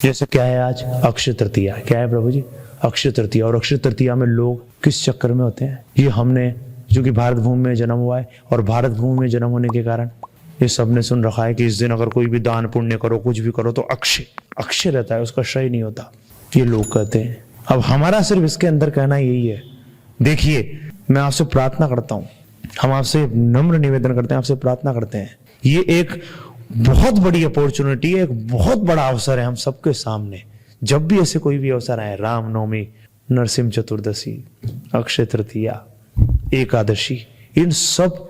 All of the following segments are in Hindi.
जैसे क्या है आज अक्षय तृतीया, क्या है प्रभु जी? अक्षय तृतीया। और अक्षय तृतीया में लोग किस चक्कर में होते हैं? ये हमने जो कि भारत भूमि में जन्म हुआ है और भारत भूमि में जन्म होने के कारण ये सबने सुन रखा है कि इस दिन अगर कोई भी दान पुण्य करो, कुछ भी करो तो अक्षय अक्षय रहता है, उसका क्षय नहीं होता, ये लोग कहते हैं। अब हमारा सिर्फ इसके अंदर कहना यही है, देखिए मैं आपसे प्रार्थना करता हूं, हम आपसे नम्र निवेदन करते हैं, आपसे प्रार्थना करते हैं, ये एक बहुत बड़ी अपॉर्चुनिटी है, एक बहुत बड़ा अवसर है हम सबके सामने। जब भी ऐसे कोई भी अवसर आए, रामनवमी, नरसिंह चतुर्दशी, अक्षय तृतीया, एकादशी, इन सब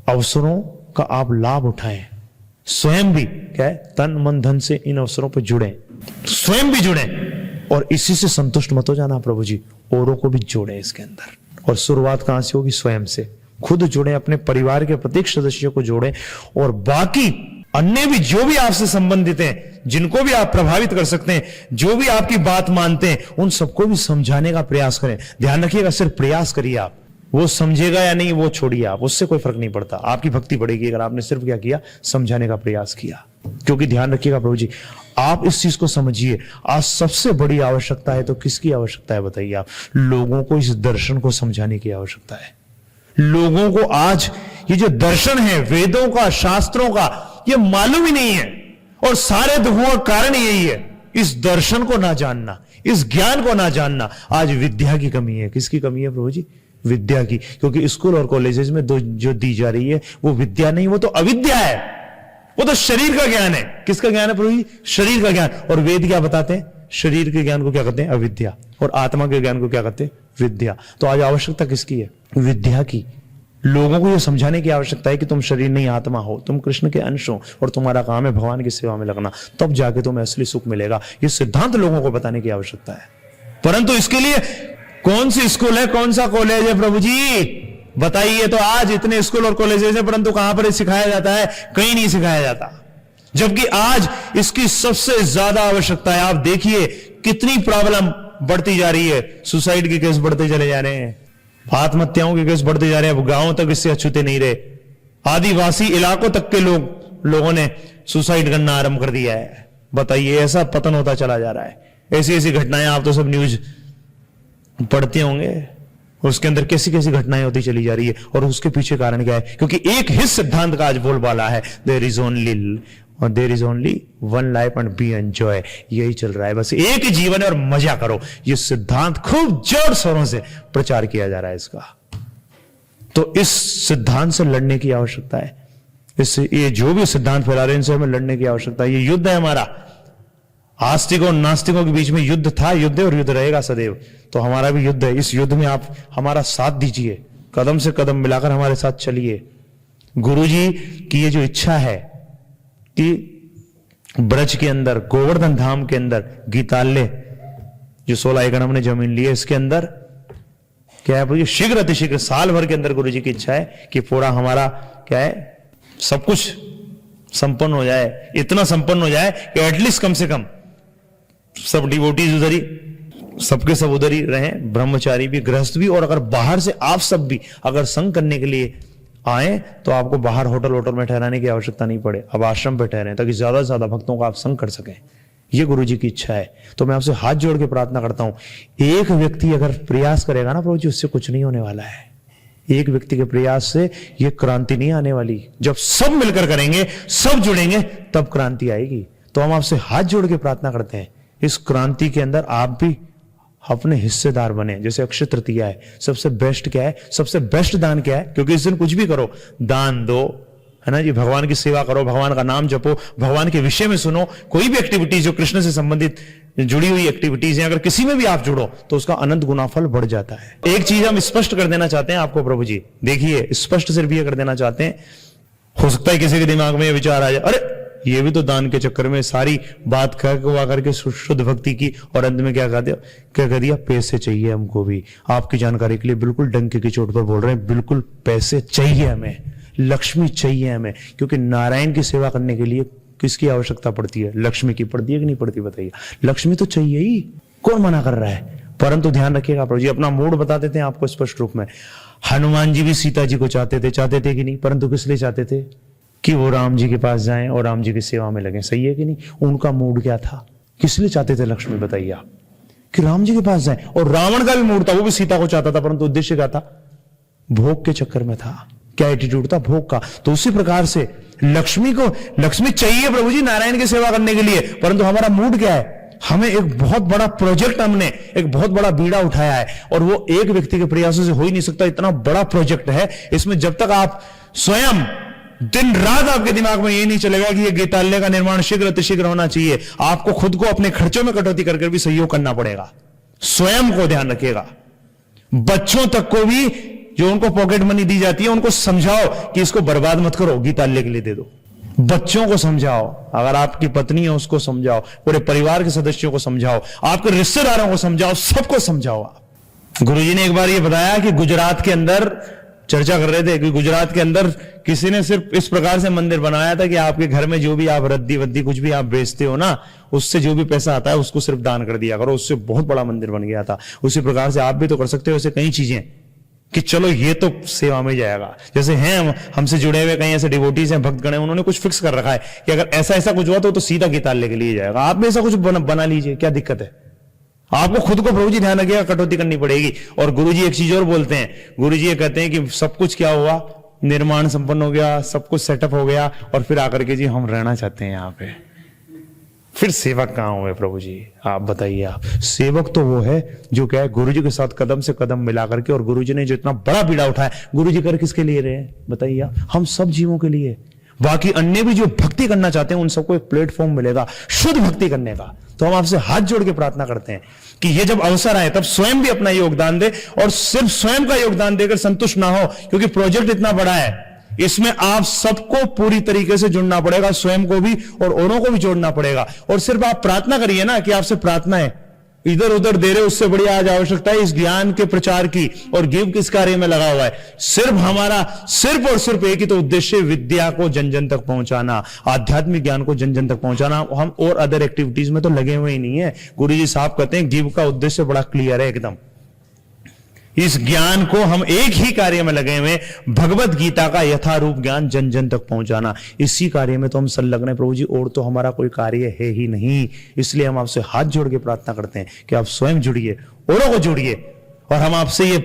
अवसरों का आप लाभ उठाएं। स्वयं भी क्या है, तन मन धन से इन अवसरों पर जुड़ें, स्वयं भी जुड़ें और इसी से संतुष्ट मत हो जाना प्रभु जी, औरों को भी जोड़ें इसके अंदर। और शुरुआत कहां से होगी? स्वयं से। खुद जुड़े, अपने परिवार के प्रत्येक सदस्यों को जोड़ें और बाकी अन्य भी जो भी आपसे संबंधित हैं, जिनको भी आप प्रभावित कर सकते हैं, जो भी आपकी बात मानते हैं, उन सबको भी समझाने का प्रयास करें। ध्यान रखिएगा, सिर्फ प्रयास करिए आप, वो समझेगा या नहीं वो छोड़िए आप, उससे कोई फर्क नहीं पड़ता। आपकी भक्ति बढ़ेगी अगर आपने सिर्फ क्या किया, समझाने का प्रयास किया। क्योंकि ध्यान रखिएगा प्रभु जी, आप इस चीज को समझिए, आज सबसे बड़ी आवश्यकता है तो किसकी आवश्यकता है बताइए आप? लोगों को इस दर्शन को समझाने की आवश्यकता है। लोगों को आज ये जो दर्शन है, वेदों का, शास्त्रों का, ये मालूम ही नहीं है और सारे दुखों का कारण यही है, इस दर्शन को ना जानना, इस ज्ञान को ना जानना। आज विद्या की कमी है। किसकी कमी है प्रभु जी? विद्या की। क्योंकि स्कूल और कॉलेजेस में जो दी जा रही है वो विद्या नहीं, वो तो अविद्या है, वो तो शरीर का ज्ञान है। किसका ज्ञान है प्रभु जी? शरीर का ज्ञान। और वेद क्या बताते हैं? शरीर के ज्ञान को क्या कहते हैं? अविद्या। और आत्मा के ज्ञान को क्या कहते हैं? विद्या। तो आज आवश्यकता किसकी है? विद्या की। लोगों को यह समझाने की आवश्यकता है कि तुम शरीर नहीं आत्मा हो, तुम कृष्ण के अंश हो और तुम्हारा काम है भगवान की सेवा में लगना, तब जाके तुम्हें असली सुख मिलेगा। ये सिद्धांत लोगों को बताने की आवश्यकता है। परंतु इसके लिए कौन सी स्कूल है, कौन सा कॉलेज है प्रभु जी? बताइए। तो आज इतने स्कूल और कॉलेजेस है, परंतु कहां पर सिखाया जाता है? कहीं नहीं सिखाया जाता। जबकि आज इसकी सबसे ज्यादा आवश्यकता है। आप देखिए कितनी प्रॉब्लम बढ़ती जा रही है, सुसाइड के केस बढ़ते चले जा रहे हैं, आत्महत्याओं के केस बढ़ते जा रहे हैं, गांवों तक इससे अछूते नहीं रहे, आदिवासी इलाकों तक के लोगों ने सुसाइड करना आरंभ कर दिया है। बताइए, ऐसा पतन होता चला जा रहा है। ऐसी ऐसी घटनाएं आप तो सब न्यूज पढ़ते होंगे, उसके अंदर कैसी कैसी घटनाएं होती चली जा रही है। और उसके पीछे कारण क्या है? क्योंकि एक ही सिद्धांत का आज बोलबाला है, there is only one life and be enjoy. यही चल रहा है, बस एक ही जीवन है और मजा करो। ये सिद्धांत खूब जोर शोरों से प्रचार किया जा रहा है इसका। तो इस सिद्धांत से लड़ने की आवश्यकता है। इससे ये जो भी सिद्धांत फैला रहे हैं इनसे हमें लड़ने की आवश्यकता है। ये युद्ध है हमारा। आस्तिकों और नास्तिकों के बीच में युद्ध था, युद्ध है और युद्ध रहेगा सदैव। तो हमारा भी युद्ध है। इस युद्ध में आप हमारा साथ दीजिए, कदम से कदम मिलाकर हमारे साथ चलिए। गुरुजी की ये जो इच्छा है कि ब्रज के अंदर, गोवर्धन धाम के अंदर, गीताल्य जो 16 एकड़ हमने जमीन ली है, इसके अंदर क्या है, शीघ्र अतिशीघ्र साल भर के अंदर गुरुजी की इच्छा है कि पूरा हमारा क्या है, सब कुछ संपन्न हो जाए। इतना संपन्न हो जाए कि एटलीस्ट कम से कम सब डिवोटीज उधर ही, सबके सब उधर ही रहें, ब्रह्मचारी भी, गृहस्थ भी। और अगर बाहर से आप सब भी अगर संग करने के लिए आए तो आपको बाहर होटल में ठहराने की आवश्यकता नहीं पड़े, अब आश्रम पे ठहरें, ताकि ज्यादा से ज्यादा भक्तों का आप संग कर सकें। ये गुरुजी की इच्छा है। तो मैं आपसे हाथ जोड़ के प्रार्थना करता हूं, एक व्यक्ति अगर प्रयास करेगा ना प्रभु जी, उससे कुछ नहीं होने वाला है। एक व्यक्ति के प्रयास से यह क्रांति नहीं आने वाली। जब सब मिलकर करेंगे, सब जुड़ेंगे, तब क्रांति आएगी। तो हम आपसे हाथ जोड़ के प्रार्थना करते हैं, इस क्रांति के अंदर आप भी अपने हिस्सेदार बने। जैसे अक्षय तृतीया है, सबसे बेस्ट क्या है? सबसे बेस्ट दान क्या है? क्योंकि इस दिन कुछ भी करो, दान दो, है ना जी, भगवान की सेवा करो, भगवान का नाम जपो, भगवान के विषय में सुनो। कोई भी एक्टिविटीज जो कृष्ण से संबंधित जुड़ी हुई एक्टिविटीज हैं, अगर किसी में भी आप जुड़ो तो उसका अनंत गुना फल बढ़ जाता है। एक चीज हम स्पष्ट कर देना चाहते हैं आपको प्रभु जी, देखिए स्पष्ट सिर्फ ये कर देना चाहते हैं, हो सकता है किसी के दिमाग में ये विचार आ जाए, अरे ये भी तो दान के चक्कर में सारी बात करके शुद्ध भक्ति की और अंत में क्या कह दिया, पैसे चाहिए हमको भी। आपकी जानकारी के लिए बिल्कुल डंके की चोट पर बोल रहे हैं, बिल्कुल पैसे चाहिए हमें, लक्ष्मी चाहिए हमें। क्योंकि नारायण की सेवा करने के लिए किसकी आवश्यकता पड़ती है? लक्ष्मी की पड़ती है कि नहीं पड़ती? बताइए, लक्ष्मी तो चाहिए ही, कौन मना कर रहा है? परंतु ध्यान रखिएगा प्रभु जी, अपना मूड बता देते हैं आपको स्पष्ट रूप में। हनुमान जी भी सीता जी को चाहते थे कि नहीं? परंतु किस लिए चाहते थे? कि वो राम जी के पास जाएं और राम जी की सेवा में लगें। सही है कि नहीं? उनका मूड क्या था? किस लिए चाहते थे लक्ष्मी, बताइए आप, कि राम जी के पास जाए। और रावण का भी मूड था, वो भी सीता को चाहता था, परंतु उद्देश्य क्या था, भोग के चक्कर में था। क्या एटीट्यूड था, भोग का। तो उसी प्रकार से लक्ष्मी चाहिए प्रभु जी नारायण की सेवा करने के लिए, परंतु हमारा मूड क्या है, हमें एक बहुत बड़ा प्रोजेक्ट, हमने एक बहुत बड़ा बीड़ा उठाया है, और वो एक व्यक्ति के प्रयासों से हो ही नहीं सकता। इतना बड़ा प्रोजेक्ट है, इसमें जब तक आप स्वयं दिन रात आपके दिमाग में ये नहीं चलेगा कि ये गीतालय का निर्माण शीघ्र अतिशीघ्र होना चाहिए, आपको खुद को अपने खर्चों में कटौती करके भी सहयोग करना पड़ेगा। स्वयं को ध्यान रखिएगा। बच्चों तक को भी जो उनको पॉकेट मनी दी जाती है, उनको समझाओ कि इसको बर्बाद मत करो, गीतालय के लिए दे दो। बच्चों को समझाओ, अगर आपकी पत्नी है उसको समझाओ, पूरे परिवार के सदस्यों को समझाओ, आपके रिश्तेदारों को समझाओ, सबको समझाओ आप। गुरुजी ने एक बार ये बताया कि गुजरात के अंदर चर्चा कर रहे थे कि गुजरात के अंदर किसी ने सिर्फ इस प्रकार से मंदिर बनाया था कि आपके घर में जो भी आप रद्दी वद्दी कुछ भी आप बेचते हो ना, उससे जो भी पैसा आता है उसको सिर्फ दान कर दिया करो, उससे बहुत बड़ा मंदिर बन गया था। उसी प्रकार से आप भी तो कर सकते हो ऐसे कई चीजें कि चलो ये तो सेवा में जाएगा। जैसे हैं हमसे जुड़े हुए कई ऐसे डिवोटीज हैं, भक्तगण हैं, उन्होंने कुछ फिक्स कर रखा है कि अगर ऐसा ऐसा कुछ हुआ तो सीधा गीतालय के लिए जाएगा। आप भी ऐसा कुछ बना लीजिए, क्या दिक्कत है। आपको खुद को प्रभु जी ध्यान रखिएगा, कटौती करनी पड़ेगी। और गुरुजी एक चीज और बोलते हैं, गुरुजी ये कहते हैं कि सब कुछ क्या हुआ, निर्माण संपन्न हो गया, सब कुछ सेटअप हो गया, और फिर आकर के जी हम रहना चाहते हैं यहाँ पे, फिर सेवक कहां हुए प्रभु जी, आप बताइए। आप सेवक तो वो है जो क्या है, गुरुजी के साथ कदम से कदम मिला करके, और गुरुजी ने जो इतना बड़ा बीड़ा उठाया, गुरुजी कर किसके लिए रहे हैं बताइए आप, हम सब जीवों के लिए। बाकी अन्य भी जो भक्ति करना चाहते हैं उन सबको एक प्लेटफॉर्म मिलेगा शुद्ध भक्ति करने का। तो हम आपसे हाथ जोड़ के प्रार्थना करते हैं कि ये जब अवसर आए तब स्वयं भी अपना योगदान दे, और सिर्फ स्वयं का योगदान देकर संतुष्ट ना हो, क्योंकि प्रोजेक्ट इतना बड़ा है, इसमें आप सबको पूरी तरीके से जुड़ना पड़ेगा, स्वयं को भी और औरों को भी जोड़ना पड़ेगा। और सिर्फ आप प्रार्थना करिए ना कि आपसे प्रार्थना है, इधर उधर दे रहे, उससे बड़ी आज आवश्यकता है इस ज्ञान के प्रचार की, और गिव किस कार्य में लगा हुआ है। सिर्फ हमारा सिर्फ और सिर्फ एक ही तो उद्देश्य, विद्या को जन जन तक पहुंचाना, आध्यात्मिक ज्ञान को जन जन तक पहुंचाना। हम और अदर एक्टिविटीज में तो लगे हुए ही नहीं है। गुरुजी साहब कहते हैं गिव का उद्देश्य बड़ा क्लियर है एकदम, इस ज्ञान को हम एक ही कार्य में लगे हुए, भगवत गीता का यथारूप ज्ञान जन जन तक पहुंचाना, इसी कार्य में तो हम संलग्न है प्रभु जी, और तो हमारा कोई कार्य है ही नहीं। इसलिए हम आपसे हाथ जोड़ के प्रार्थना करते हैं कि आप स्वयं जुड़िए, औरों को जोड़िए, और हम आपसे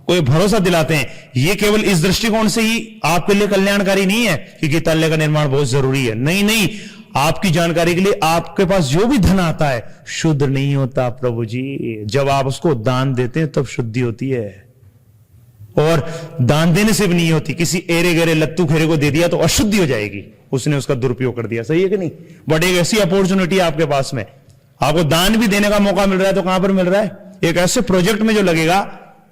कोई भरोसा दिलाते हैं, ये केवल इस दृष्टिकोण से ही आपके लिए कल्याणकारी नहीं है कि गीतालय का निर्माण बहुत जरूरी है। नहीं नहीं, आपकी जानकारी के लिए, आपके पास जो भी धन आता है शुद्ध नहीं होता प्रभु जी। जब आप उसको दान देते हैं तब शुद्धि होती है, और दान देने से भी नहीं होती। किसी एरे गेरे लत्तू खेरे को दे दिया तो अशुद्धि हो जाएगी, उसने उसका दुरुपयोग कर दिया। सही है कि नहीं। बट एक ऐसी अपॉर्चुनिटी है आपके पास में, आपको दान भी देने का मौका मिल रहा है, तो कहां पर मिल रहा है, एक ऐसे प्रोजेक्ट में जो लगेगा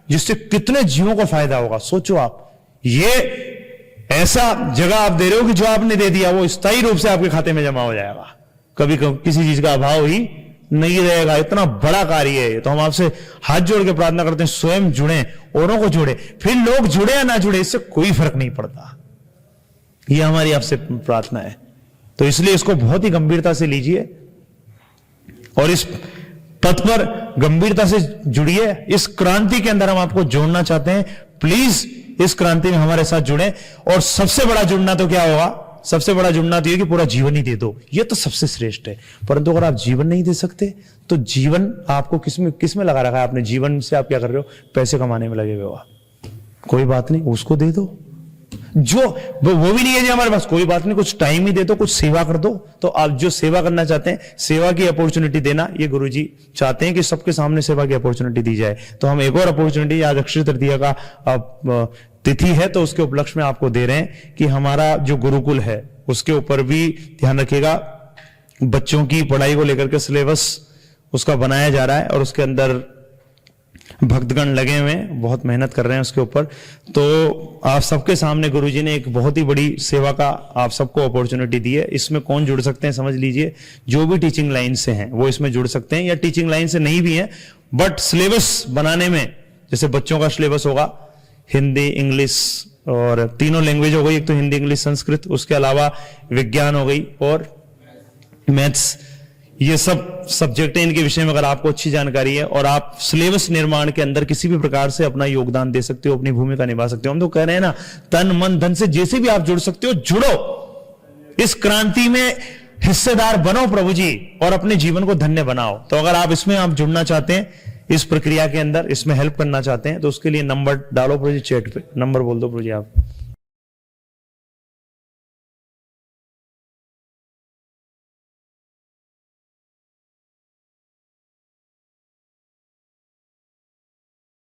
जिससे कितने जीवों को फायदा होगा। सोचो आप, ये ऐसा जगह आप दे रहे हो कि जो आपने दे दिया वो स्थायी रूप से आपके खाते में जमा हो जाएगा, कभी किसी चीज का अभाव ही नहीं रहेगा। इतना बड़ा कार्य है। तो हम आपसे हाथ जोड़ के प्रार्थना करते हैं, स्वयं जुड़े, औरों को जोड़े, फिर लोग जुड़े या ना जुड़े इससे कोई फर्क नहीं पड़ता। ये हमारी आपसे प्रार्थना है। तो इसलिए इसको बहुत ही गंभीरता से लीजिए, और इस पथ पर गंभीरता से जुड़िए। इस क्रांति के अंदर हम आपको जोड़ना चाहते हैं, प्लीज इस क्रांति में हमारे साथ जुड़े। और सबसे बड़ा जुड़ना तो क्या होगा, सबसे बड़ा जुड़ना तो ये कि पूरा जीवन ही दे दो, ये तो सबसे श्रेष्ठ है। परंतु अगर आप जीवन नहीं दे सकते तो जीवन आपको किसमें लगा रखा है आपने, जीवन से आप क्या कर रहे हो, पैसे कमाने में लगे हुए हो आप। कोई बात नहीं, उसको दे दो, जो वो भी नहीं है जी हमारे पास, कोई बात नहीं, कुछ टाइम ही दे दो, कुछ सेवा कर दो। तो आप जो सेवा करना चाहते हैं, सेवा की अपॉर्चुनिटी देना, ये गुरुजी चाहते हैं कि सबके सामने सेवा की अपॉर्चुनिटी दी जाए। तो हम एक और अपॉर्चुनिटी, आज अक्षय तृतीया का तिथि है, तो उसके उपलक्ष्य में आपको दे रहे हैं कि हमारा जो गुरुकुल है उसके ऊपर भी ध्यान रखिएगा। बच्चों की पढ़ाई को लेकर के सिलेबस उसका बनाया जा रहा है, और उसके अंदर भक्तगण लगे हुए हैं, बहुत मेहनत कर रहे हैं उसके ऊपर। तो आप सबके सामने गुरुजी ने एक बहुत ही बड़ी सेवा का आप सबको अपॉर्चुनिटी दी है। इसमें कौन जुड़ सकते हैं समझ लीजिए, जो भी टीचिंग लाइन से हैं वो इसमें जुड़ सकते हैं, या टीचिंग लाइन से नहीं भी हैं बट सिलेबस बनाने में, जैसे बच्चों का सिलेबस होगा हिंदी, इंग्लिश और तीनों लैंग्वेज हो गई, एक तो हिंदी, इंग्लिश, संस्कृत, उसके अलावा विज्ञान हो गई और मैथ्स। ये सब सब्जेक्ट हैं, इनके विषय में अगर आपको अच्छी जानकारी है और आप सिलेबस निर्माण के अंदर किसी भी प्रकार से अपना योगदान दे सकते हो, अपनी भूमिका निभा सकते हो। हम तो कह रहे हैं ना, तन मन धन से जैसे भी आप जुड़ सकते हो जुड़ो। इस क्रांति में हिस्सेदार बनो प्रभु जी और अपने जीवन को धन्य बनाओ। तो अगर आप इसमें आप जुड़ना चाहते हैं, इस प्रक्रिया के अंदर इसमें हेल्प करना चाहते हैं, तो उसके लिए नंबर डालो प्रभु जी चैट पे, नंबर बोल दो प्रभु जी आप।